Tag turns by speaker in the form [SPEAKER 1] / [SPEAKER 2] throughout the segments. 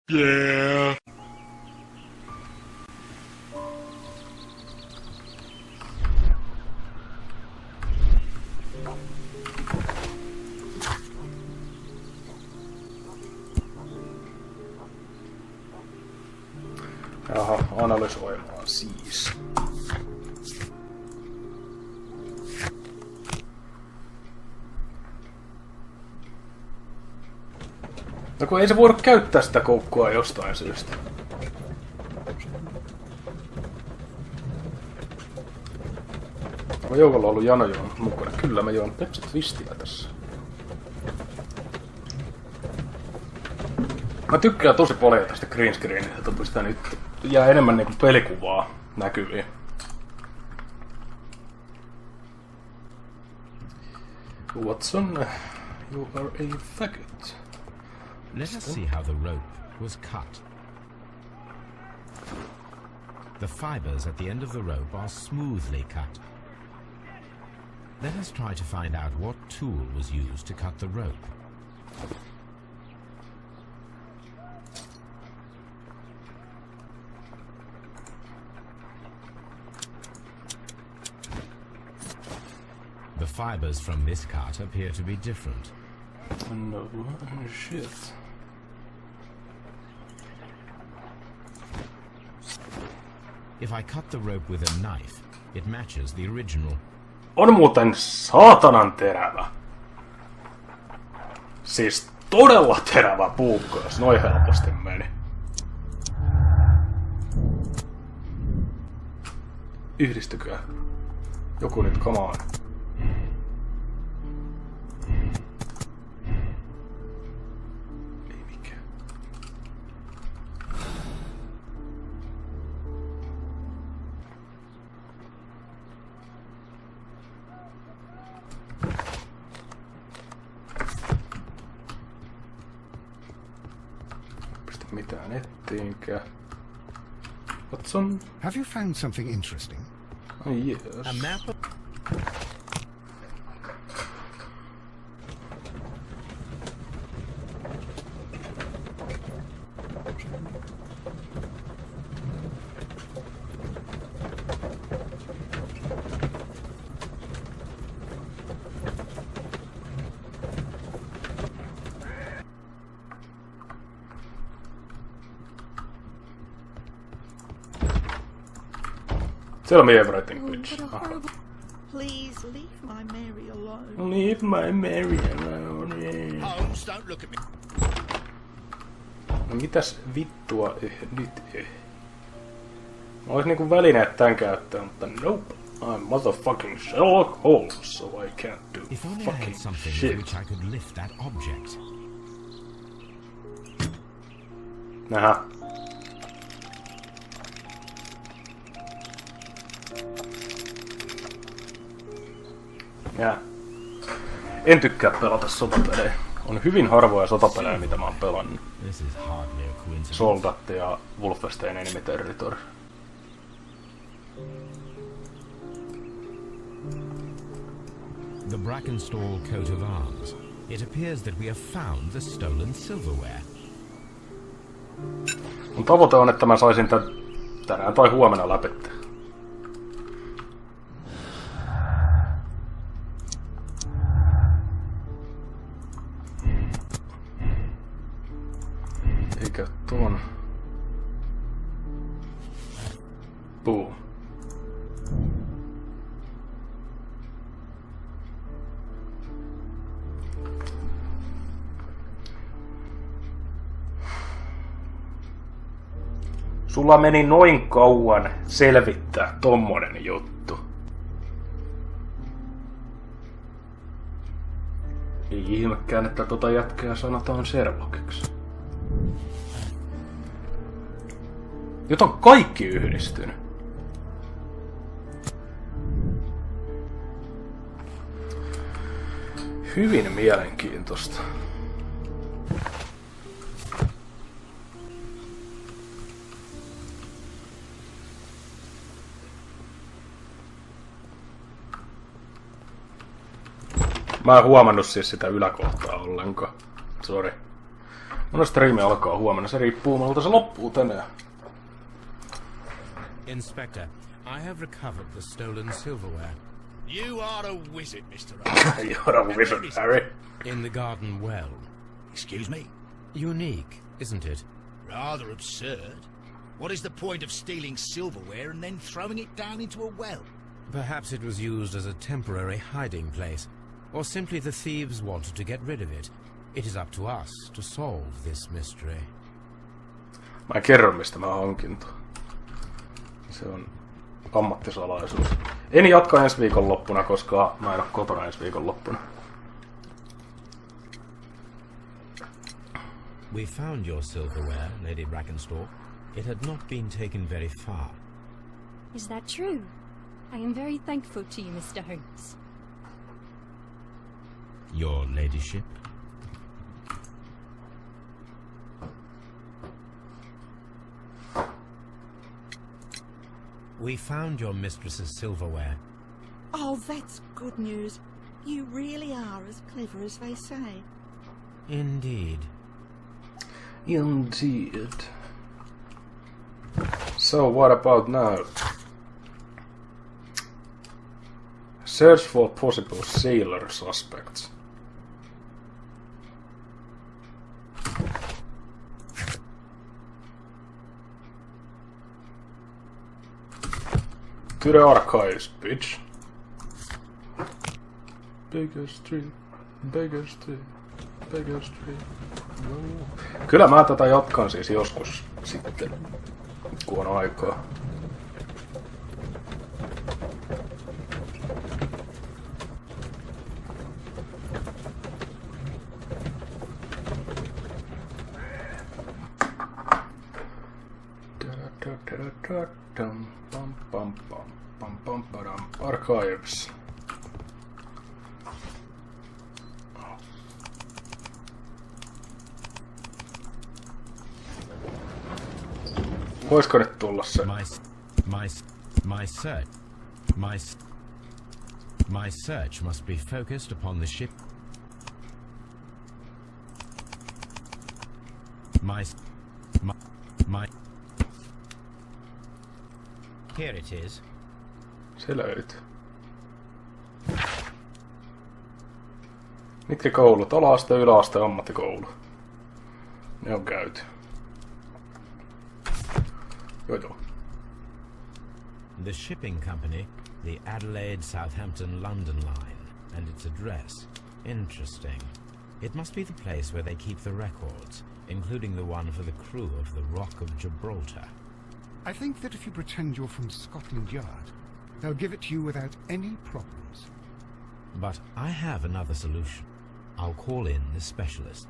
[SPEAKER 1] Yeah. Jaha, analysoimaan siis. No kun ei se voida käyttää sitä koukkua jostain syystä. Onko joukolla ollut Jano juonut mukana? Kyllä mä juon Pepsi Twistia tässä. Mä tykkään tosi paljon tästä green screenistä, että pystytään nyt jää enemmän niinku pelikuvaa näkyviin. Watson, you are a faggot.
[SPEAKER 2] Let us see how the rope was cut. The fibers at the end of the rope are smoothly cut. Let us try to find out what tool was used to cut the rope. The fibers from this cut appear to be different.
[SPEAKER 1] No shit.
[SPEAKER 2] If I cut the rope with a knife, it matches the original.
[SPEAKER 1] On muuten saatanan terävä. Siis todella terävä puukko, jos noin helposti meni. Yhdistykää. Joku nyt, come on. Ei mikään. Pistä mitään ettiinkään. Watson.
[SPEAKER 3] Have you found something interesting?
[SPEAKER 1] Oh, yes.
[SPEAKER 2] A map of...
[SPEAKER 1] Tell me everything, bitch.
[SPEAKER 4] Please leave my Mary alone.
[SPEAKER 1] Leave my Mary alone. Yeah.
[SPEAKER 2] Holmes, don't look at me.
[SPEAKER 1] No mitäs vittua nyt? Mä olis niinku välineet tän käyttöön, mutta nope. I'm motherfucking Sherlock Holmes, so I can't do
[SPEAKER 2] If only I
[SPEAKER 1] fucking
[SPEAKER 2] had something
[SPEAKER 1] shit.
[SPEAKER 2] with which I could lift that object.
[SPEAKER 1] Nähä. En tykkää pelata sotapelejä. On hyvin harvoja sotapelejä, mitä mä oon pelannut.
[SPEAKER 2] This is hardly a coincidence.
[SPEAKER 1] Soldat ja Wolfenstein Enemy Territory.
[SPEAKER 2] The Brackenstall coat of arms. It appears that we have found the stolen silverware.
[SPEAKER 1] Mun tavoite on, että mä saisin tän tänään tai huomenna läpettä. Eikä tuon. Boom. Sulla meni noin kauan selvittää tommonen juttu. Ei ihmekään, että tota jätkää sanotaan Sherlockiksi. Nyt on kaikki yhdistynyt. Hyvin mielenkiintoista. Mä en huomannut siis sitä yläkohtaa ollenkaan. Sori. Mun striimi alkaa huomenna, se riippuu miltä se loppuu tänään.
[SPEAKER 2] Inspector, I have recovered the stolen silverware.
[SPEAKER 5] You are a wizard, Mr. Holmes.
[SPEAKER 1] You're a wizard, Harry.
[SPEAKER 2] In the garden well.
[SPEAKER 5] Excuse me?
[SPEAKER 2] Unique, isn't it?
[SPEAKER 5] Rather absurd. What is the point of stealing silverware and then throwing it down into a well?
[SPEAKER 2] Perhaps it was used as a temporary hiding place, or simply the thieves wanted to get rid of it. It is up to us to solve this mystery.
[SPEAKER 1] Mä en kerro, mistä mä hankin tuon. Se on ammattisalaisuus. En jatka ensi viikonloppuna, koska mä en oo kotona ensi viikonloppuna.
[SPEAKER 2] We found your silverware, Lady Brackenstall. It had not been taken very far.
[SPEAKER 6] Is that true? I am very thankful to you, Mr. Holmes.
[SPEAKER 2] Your ladyship? We found your mistress's silverware.
[SPEAKER 4] Oh, that's good news. You really are as clever as they say.
[SPEAKER 2] Indeed.
[SPEAKER 1] Indeed. So what about now? Search for possible sailor suspects. To the archives, bitch. Bigger street, bigger street, bigger street. No. Kyllä mä tätä jatkan siis joskus sitten, kun on aikaa. Archives. Voisiko nyt tulla se?
[SPEAKER 2] My search must be focused upon the ship. My Here it is.
[SPEAKER 1] Se löytyy. Mitkä koulut? Ala-aste, yläaste, ammattikoulu. Ne on käyty. Joo.
[SPEAKER 2] The shipping company, the Adelaide, Southampton, London line, and its address. Interesting. It must be the place where they keep the records, including the one for the crew of the Rock of Gibraltar.
[SPEAKER 3] I think that if you pretend you're from Scotland Yard, they'll give it to you without any problems.
[SPEAKER 2] But I have another solution. I'll call in the specialist.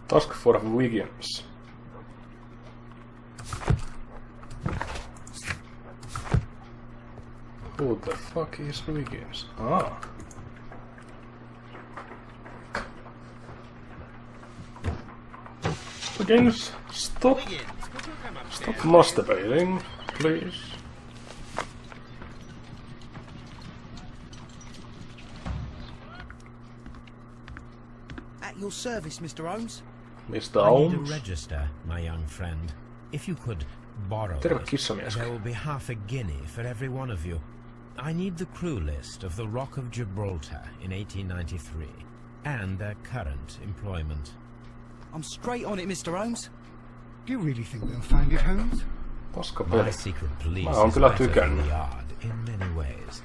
[SPEAKER 1] Task for Wiggins. Who the fuck is Wiggins? Ah. Wiggins, stop. Stop masturbating, please.
[SPEAKER 7] At your service, Mr. Holmes.
[SPEAKER 1] Mr.
[SPEAKER 2] I need
[SPEAKER 1] Holmes.
[SPEAKER 2] a register, my young friend. If you could borrow
[SPEAKER 1] Terve
[SPEAKER 2] it,
[SPEAKER 1] kissamies.
[SPEAKER 2] there will be half a guinea for every one of you. I need the crew list of the Rock of Gibraltar in 1893 and their current employment.
[SPEAKER 7] I'm straight on it, Mr. Holmes.
[SPEAKER 3] Do you really think they'll find it, Holmes?
[SPEAKER 1] Paska
[SPEAKER 2] My
[SPEAKER 1] peli.
[SPEAKER 2] secret police
[SPEAKER 1] Mä oon
[SPEAKER 2] is
[SPEAKER 1] kyllä
[SPEAKER 2] better than
[SPEAKER 1] tykännyt.
[SPEAKER 2] the yard in many ways.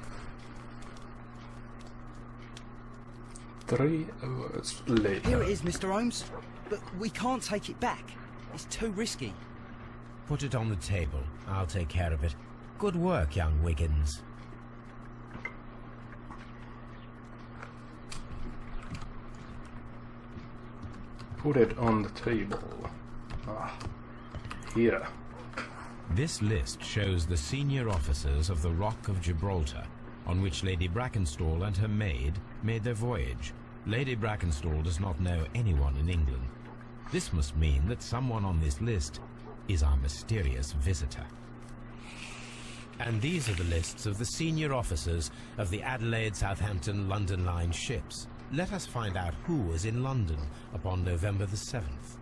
[SPEAKER 1] 3 hours later.
[SPEAKER 7] Here it is, Mr. Holmes. But we can't take it back. It's too risky.
[SPEAKER 2] Put it on the table. I'll take care of it. Good work, young Wiggins.
[SPEAKER 1] Put it on the table. Ah. Here.
[SPEAKER 2] This list shows the senior officers of the Rock of Gibraltar, on which Lady Brackenstall and her maid made their voyage. Lady Brackenstall does not know anyone in England. This must mean that someone on this list is our mysterious visitor. And these are the lists of the senior officers of the Adelaide, Southampton, London Line ships. Let us find out who was in London upon November the 7th.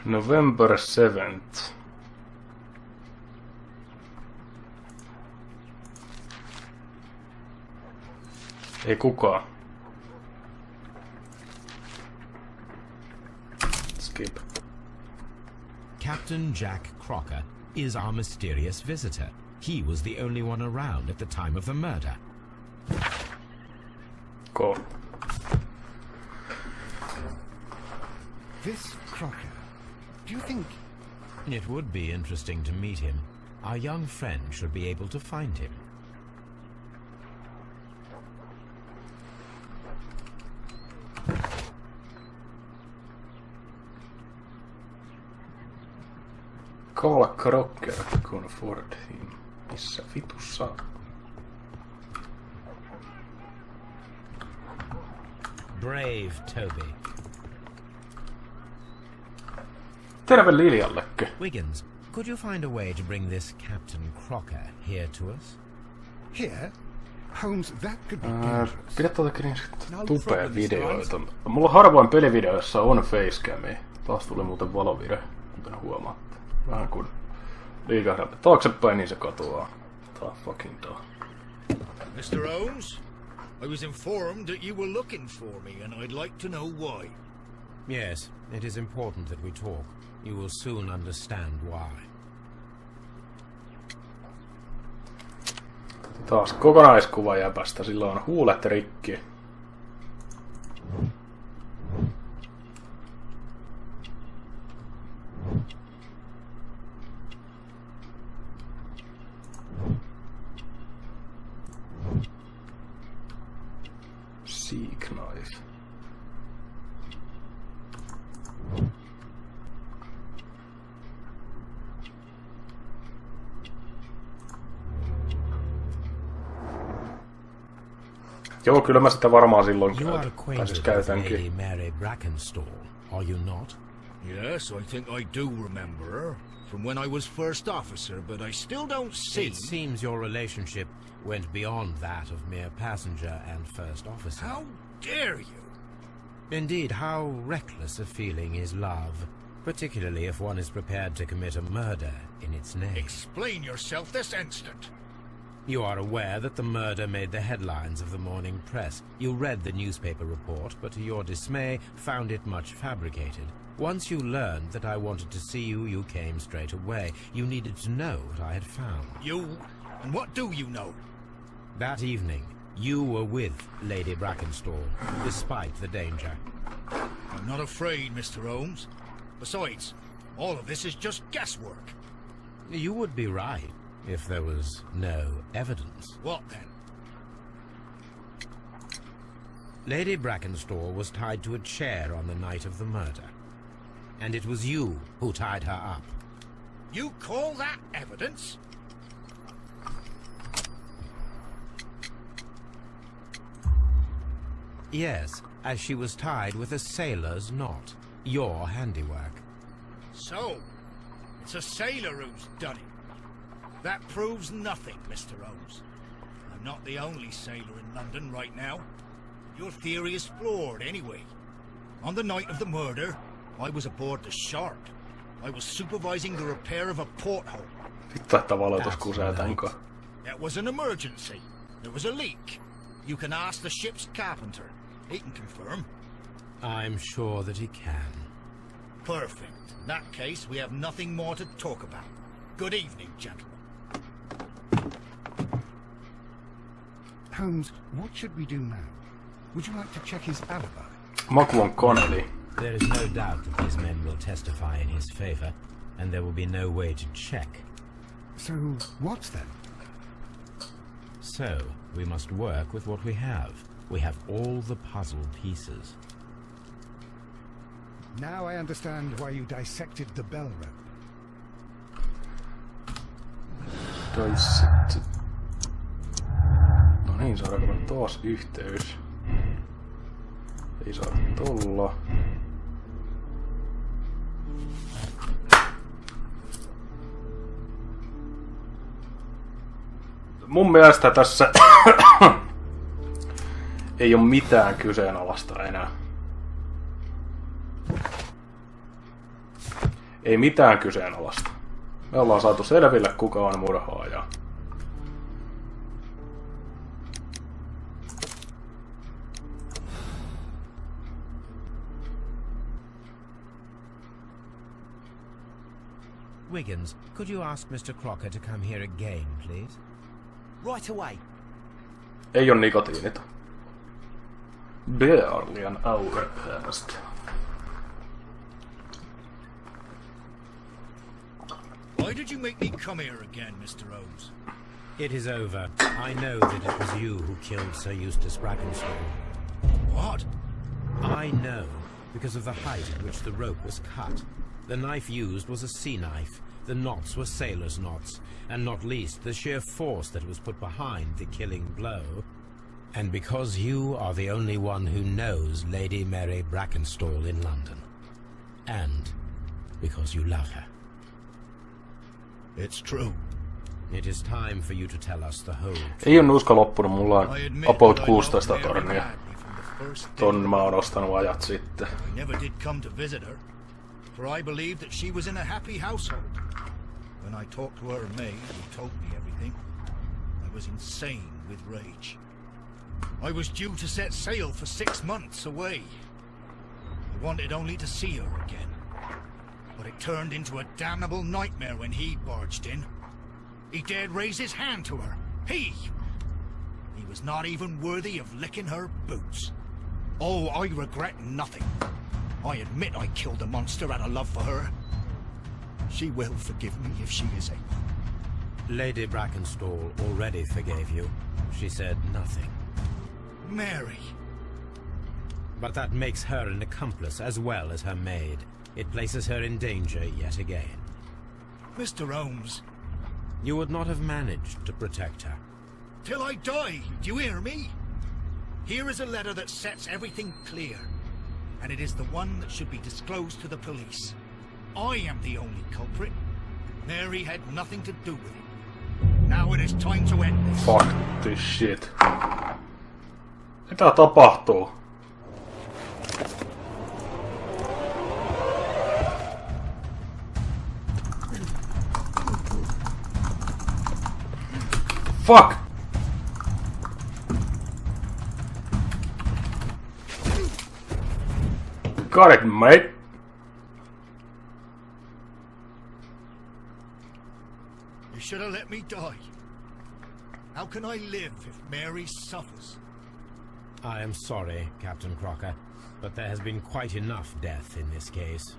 [SPEAKER 1] November 7th. Ei kukaan. Skip.
[SPEAKER 2] Captain Jack Crocker is our mysterious visitor. He was the only one around at the time of the murder.
[SPEAKER 1] Cool.
[SPEAKER 3] This Crocker, do you think...
[SPEAKER 2] It would be interesting to meet him. Our young friend should be able to find him.
[SPEAKER 1] Call Crocker, conford him. Missä vitussa?
[SPEAKER 2] Brave Toby.
[SPEAKER 1] Terve Liljallekö?
[SPEAKER 2] Wiggins, could you find a way to bring this Captain Crocker here to us?
[SPEAKER 3] Here? Holmes, that could be dangerous.
[SPEAKER 1] Pidä tuota tupea videoita. Mulla harvoin pelivideoissa on facecamia. Taas tuli muuten valovire, kuten huomaatte. Vähän kun liikahdamme taaksepäin, niin se katoaa. Tää fucking taa.
[SPEAKER 5] Mr. Holmes, I was informed that you were looking for me, and I'd like to know why.
[SPEAKER 2] Yes, it is important that we talk. You will soon understand why.
[SPEAKER 1] Taas kokonaiskuva jäpästä, sillä on huulet rikki. Seek knife. Joo, kyllä mä sitä varmaan silloin
[SPEAKER 2] You are
[SPEAKER 1] käytän. Tai
[SPEAKER 2] acquainted
[SPEAKER 1] siis
[SPEAKER 2] with
[SPEAKER 1] käytänkin.
[SPEAKER 2] Lady Mary Brackenstall, are you not?
[SPEAKER 5] Yes, I think I do remember her from when I was first officer, but I still don't see...
[SPEAKER 2] It seems your relationship went beyond that of mere passenger and first officer.
[SPEAKER 5] How dare you?
[SPEAKER 2] Indeed, how reckless a feeling is love, particularly if one is prepared to commit a murder in its name.
[SPEAKER 5] Explain yourself this instant.
[SPEAKER 2] You are aware that the murder made the headlines of the morning press. You read the newspaper report, but to your dismay, found it much fabricated. Once you learned that I wanted to see you, you came straight away. You needed to know what I had found.
[SPEAKER 5] You? And what do you know?
[SPEAKER 2] That evening, you were with Lady Brackenstall, despite the danger.
[SPEAKER 5] I'm not afraid, Mr. Holmes. Besides, all of this is just guesswork.
[SPEAKER 2] You would be right if there was no evidence.
[SPEAKER 5] What then?
[SPEAKER 2] Lady Brackenstall was tied to a chair on the night of the murder. And it was you who tied her up.
[SPEAKER 5] You call that evidence?
[SPEAKER 2] Yes, as she was tied with a sailor's knot. Your handiwork.
[SPEAKER 5] So, it's a sailor who's done it. That proves nothing, Mr. Holmes. I'm not the only sailor in London right now. Your theory is flawed anyway. On the night of the murder, I was aboard the Shark. I was supervising the repair of a porthole.
[SPEAKER 1] Vittu, että valotus kusee tän kanssa.
[SPEAKER 5] It was an emergency. There was a leak. You can ask the ship's carpenter. He can confirm.
[SPEAKER 2] I'm sure that he can.
[SPEAKER 5] Perfect. In that case, we have nothing more to talk about. Good evening, gentlemen.
[SPEAKER 3] Holmes, what should we do now? Would you like to check his alibi?
[SPEAKER 1] Maku on Connelly.
[SPEAKER 2] There is no doubt that these men will testify in his favor, and there will be no way to check.
[SPEAKER 3] So, what then?
[SPEAKER 2] So, we must work with what we have. We have all the puzzle pieces.
[SPEAKER 3] Now I understand why you dissected the bell rope.
[SPEAKER 1] Dissected. No niin, saadaanko me taas yhteys? Ei saada tolla. mun mielestä tässä ei ole mitään kyseenalaista enää. Ei mitään kyseenalaista. Me ollaan saatu selville, kuka on murhaaja.
[SPEAKER 2] Wiggins, could you ask Mr. Crocker to come here again, please?
[SPEAKER 7] Right away.
[SPEAKER 1] Ei ole nikotiinita. Barely an hour passed.
[SPEAKER 5] Why did you make me come here again, Mr. Holmes?
[SPEAKER 2] It is over. I know that it was you who killed Sir Eustace Brackenstall.
[SPEAKER 5] What?
[SPEAKER 2] I know, because of the height at which the rope was cut. The knife used was a sea knife. The knots were sailor's knots, and not least the sheer force that was put behind the killing blow. And because you are the only one who knows Lady Mary Brackenstall in London. And because you love her.
[SPEAKER 5] It's true.
[SPEAKER 2] It is time for you to tell us the whole truth.
[SPEAKER 1] Ei ole nuuska loppunut, mulla on about 16 tornia. Ton mä oon ostanut ajat sitten.
[SPEAKER 5] I never did come to visit her, for I believed that she was in a happy household. When I talked to her maid, who told me everything, I was insane with rage. I was due to set sail for 6 months away. I wanted only to see her again. But it turned into a damnable nightmare when he barged in. He dared raise his hand to her. He was not even worthy of licking her boots. Oh, I regret nothing. I admit I killed the monster out of love for her. She will forgive me if she is able.
[SPEAKER 2] Lady Brackenstall already forgave you. She said nothing.
[SPEAKER 5] Mary.
[SPEAKER 2] But that makes her an accomplice as well as her maid. It places her in danger yet again.
[SPEAKER 5] Mr. Holmes.
[SPEAKER 2] You would not have managed to protect her.
[SPEAKER 5] Till I die, do you hear me? Here is a letter that sets everything clear. And it is the one that should be disclosed to the police. I am the only culprit. Mary had nothing to do with it. Now it is time to end this.
[SPEAKER 1] Fuck this shit. Mitä tapahtuu? Fuck! Got it, mate.
[SPEAKER 5] You should have let me die. How can I live if Mary suffers?
[SPEAKER 2] I am sorry, Captain Crocker, but there has been quite enough death in this case.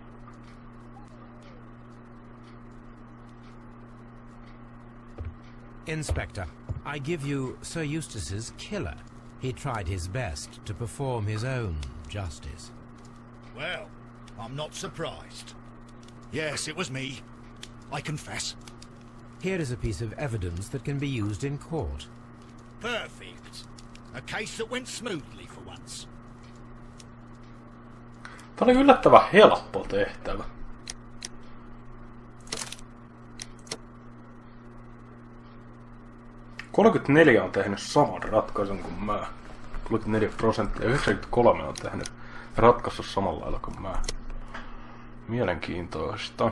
[SPEAKER 2] Inspector, I give you Sir Eustace's killer. He tried his best to perform his own justice.
[SPEAKER 5] Well, I'm not surprised. Yes, it was me. I confess.
[SPEAKER 2] Here is a piece of evidence that can be used in court.
[SPEAKER 5] Perfect. A case that went smoothly for once.
[SPEAKER 1] Tämä oli yllättävän helppo tehtävä. ...34 on tehnyt saman ratkaisun kuin mä. 34%, 93 on tehnyt ratkaissut samalla lailla kuin mä. Mielenkiintoista.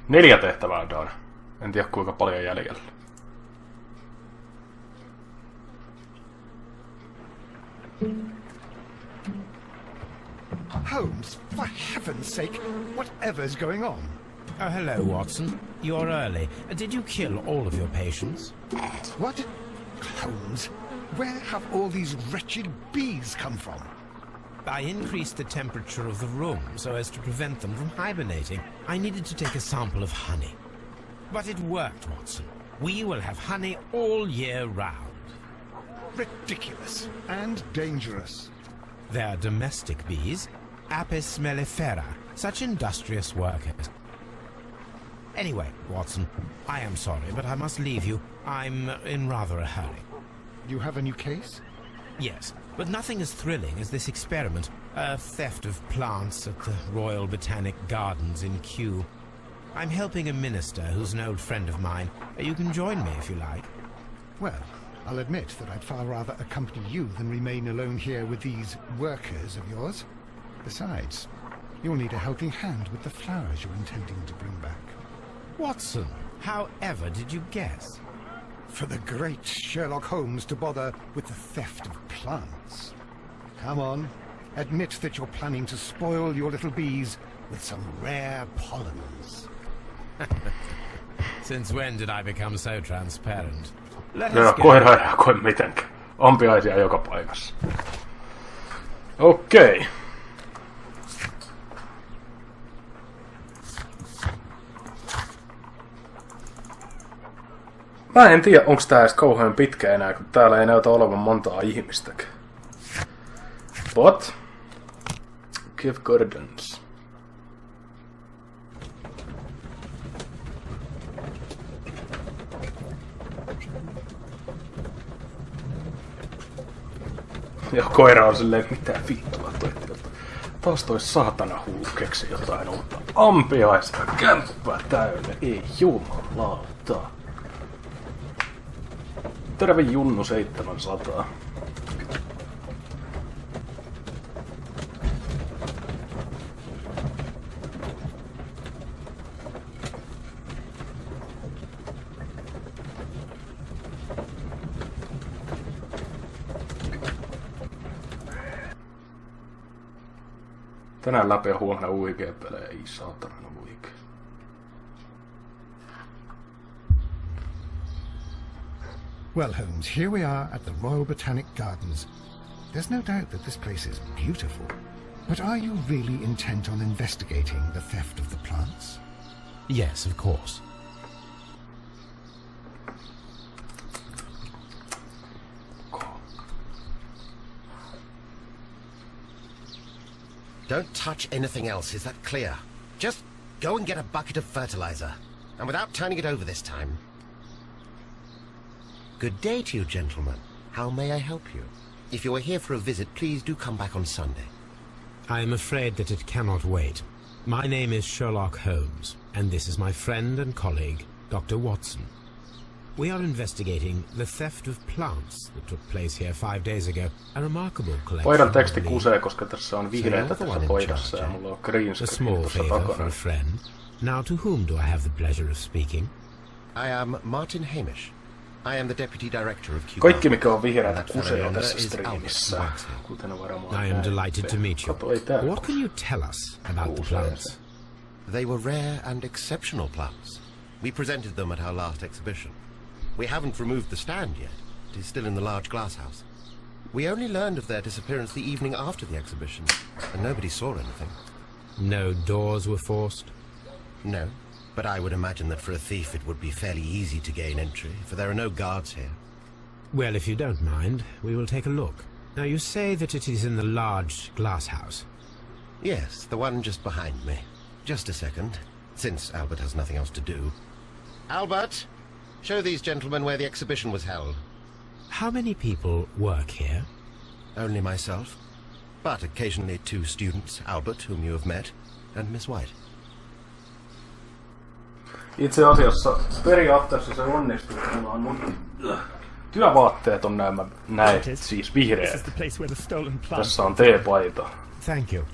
[SPEAKER 1] Neljä tehtävää done. En tiedä kuinka paljon jäljellä.
[SPEAKER 3] Holmes, for heaven's sake, whatever's going on?
[SPEAKER 2] Oh, hello, Watson. You're early. Did you kill all of your patients?
[SPEAKER 3] What? Holmes, where have all these wretched bees come from?
[SPEAKER 2] I increased the temperature of the room so as to prevent them from hibernating. I needed to take a sample of honey. But it worked, Watson. We will have honey all year round.
[SPEAKER 3] Ridiculous and dangerous.
[SPEAKER 2] They're domestic bees, Apis mellifera, such industrious workers. Anyway, Watson, I am sorry, but I must leave you. I'm in rather a hurry.
[SPEAKER 3] You have a new case?
[SPEAKER 2] Yes, but nothing as thrilling as this experiment. A theft of plants at the Royal Botanic Gardens in Kew. I'm helping a minister who's an old friend of mine. You can join me if you like.
[SPEAKER 3] Well, I'll admit that I'd far rather accompany you than remain alone here with these workers of yours. Besides, you'll need a helping hand with the flowers you're intending to bring back.
[SPEAKER 2] Watson, however did you guess?
[SPEAKER 3] For the great Sherlock Holmes to bother with the theft of plants. Come on, admit that you're planning to spoil your little bees with some rare pollens.
[SPEAKER 2] Since when did I become so transparent? Let
[SPEAKER 1] Joo,
[SPEAKER 2] us go.
[SPEAKER 1] koira ei reagoi mitenkään. Ampiaisia joka paikassa. Okei. Mä en tiedä, onks tää edes kauhean pitkä enää, kun täällä ei näytä olevan montaa ihmistäkään. But give gardens. Ja koira on silleen, mitä vittua toi. Taas toi saatana hullu keksi jotain uutta. Ampiaista kämppää täynnä. Ei jumalauta. Terve Junnu 700. Tänään läpi ja huomenna uikea pelejä. Ei saatana uikea.
[SPEAKER 3] Well, Holmes, here we are at the Royal Botanic Gardens. There's no doubt that this place is beautiful. But are you really intent on investigating the theft of the plants?
[SPEAKER 2] Yes, of course.
[SPEAKER 8] Don't touch anything else, is that clear? Just go and get a bucket of fertilizer. And without turning it over this time. Good day to you, gentlemen. How may I help you? If you are here for a visit, please do come back on Sunday.
[SPEAKER 2] I am afraid that it cannot wait. My name is Sherlock Holmes, and this is my friend and colleague, Dr. Watson. We are investigating the theft of plants that took place here 5 days ago. A remarkable collection.
[SPEAKER 1] Paidan teksti kusee, koska tässä on vihreätä tässä paidassa ja mulla on green
[SPEAKER 2] A
[SPEAKER 1] screen
[SPEAKER 2] small
[SPEAKER 1] tuossa
[SPEAKER 2] favor for
[SPEAKER 1] takana.
[SPEAKER 2] a friend. Now, to whom do I have the pleasure of speaking?
[SPEAKER 8] I am Martin Hamish. I am the Deputy Director of KUUDESTOISTA.
[SPEAKER 1] Kaikki mikä on vihreätä kusee tässä streamissä, kuten varmaan
[SPEAKER 2] I am delighted to meet you.
[SPEAKER 1] Kato, ei tää
[SPEAKER 2] What can you tell us about the plants?
[SPEAKER 8] They were rare and exceptional plants. We presented them at our last exhibition. We haven't removed the stand yet. It is still in the large glass house. We only learned of their disappearance the evening after the exhibition, and nobody saw anything.
[SPEAKER 2] No doors were forced?
[SPEAKER 8] No, but I would imagine that for a thief it would be fairly easy to gain entry, for there are no guards here.
[SPEAKER 2] Well, if you don't mind, we will take a look. Now, you say that it is in the large glass house.
[SPEAKER 8] Yes, the one just behind me. Just a second, since Albert has nothing else to do. Albert, show these gentlemen where the exhibition was held.
[SPEAKER 2] How many people work here?
[SPEAKER 8] Only myself, but occasionally 2 students, Albert, whom you have met, and Miss White.
[SPEAKER 1] Itse asiassa periaatteessa se onnistuu, että mulla on mun työvaatteet on näet siis vihreät. Tässä on teepaita.
[SPEAKER 2] Thank you.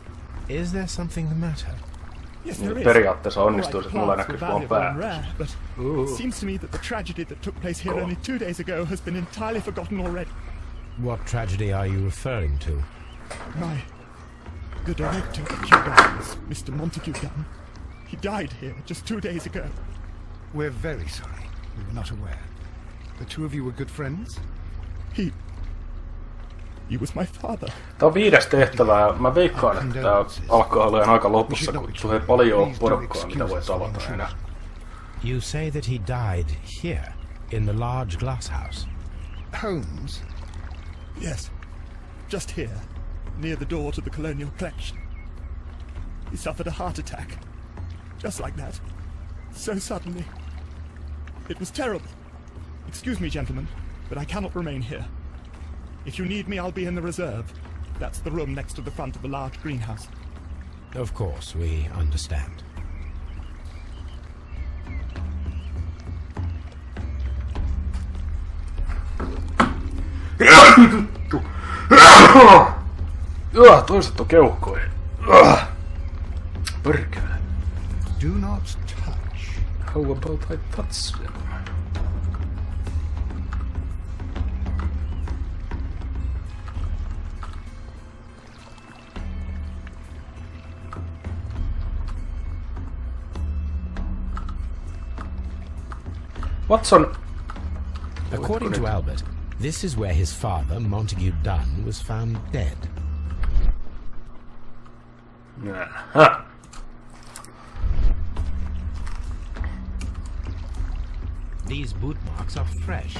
[SPEAKER 2] Is there something the matter?
[SPEAKER 1] Niin periaatteessa onnistuu, että mulla näkyisi vaan pää.
[SPEAKER 9] It seems to me that the tragedy that took place here only 2 days ago has been entirely forgotten already.
[SPEAKER 2] What tragedy are you referring to?
[SPEAKER 9] The director of Kew Gardens, Mr. Montague Gunn, he died here just 2 days ago.
[SPEAKER 3] We're very sorry. We were not aware. The two of you were good friends?
[SPEAKER 9] He was my father.
[SPEAKER 1] Tää on 5. tehtävä ja mä veikkaan, että tää alkaa olemaan aika lopussa, kun tulee paljon porukkaa, mitä voi tavata enää.
[SPEAKER 2] You say that he died here, in the large glass house?
[SPEAKER 3] Holmes?
[SPEAKER 9] Yes, just here, near the door to the colonial collection. He suffered a heart attack, just like that, so suddenly. It was terrible. Excuse me, gentlemen, but I cannot remain here. If you need me, I'll be in the reserve. That's the room next to the front of the large greenhouse.
[SPEAKER 2] Of course, we understand.
[SPEAKER 1] Toiset on keuhkoihin. Perkele.
[SPEAKER 3] Do not touch.
[SPEAKER 1] How about I touch them? Watson.
[SPEAKER 2] According to Albert, this is where his father, Montague Dunn, was found dead.
[SPEAKER 1] Aha.
[SPEAKER 2] These boot marks are fresh.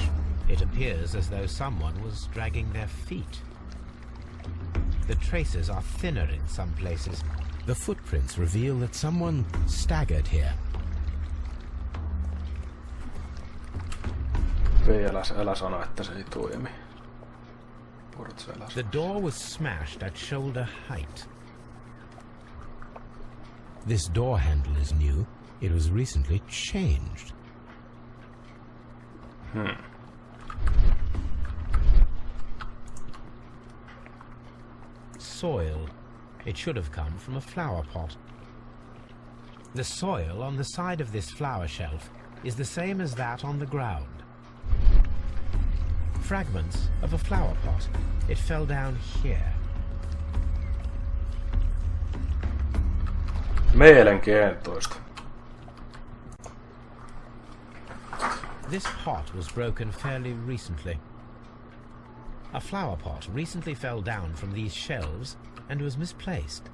[SPEAKER 2] It appears as though someone was dragging their feet. The traces are thinner in some places. The footprints reveal that someone staggered here.
[SPEAKER 1] Älä sano, että se ei toimi.
[SPEAKER 2] The door was smashed at shoulder height. This door handle is new. It was recently changed. Soil. It should have come from a flower pot. The soil on the side of this flower shelf is the same as that on the ground. Fragments of a flower pot. It fell down here.
[SPEAKER 1] Mielenkiintoista.
[SPEAKER 2] This pot was broken fairly recently. A flower pot recently fell down from these shelves and was misplaced.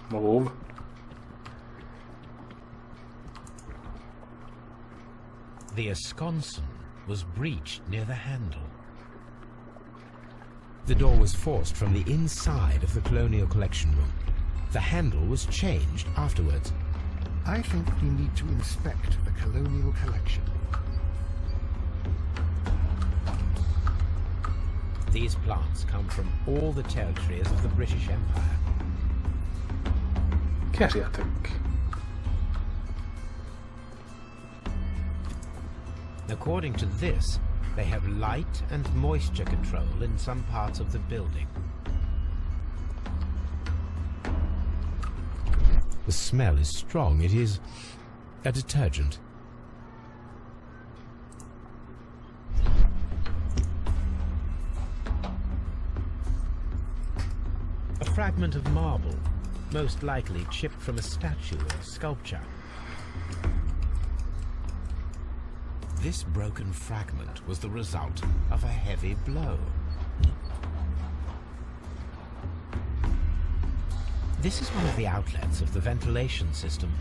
[SPEAKER 1] Move.
[SPEAKER 2] The esconson was breached near the handle. The door was forced from the inside of the Colonial Collection room. The handle was changed afterwards.
[SPEAKER 3] I think we need to inspect the Colonial Collection.
[SPEAKER 2] These plants come from all the territories of the British Empire.
[SPEAKER 1] Käsiä tykkää.
[SPEAKER 2] According to this, they have light and moisture control in some parts of the building. The smell is strong. It is a detergent. A fragment of marble, most likely chipped from a statue or sculpture. This broken fragment was the result of a heavy blow. This is one of the outlets of the ventilation system.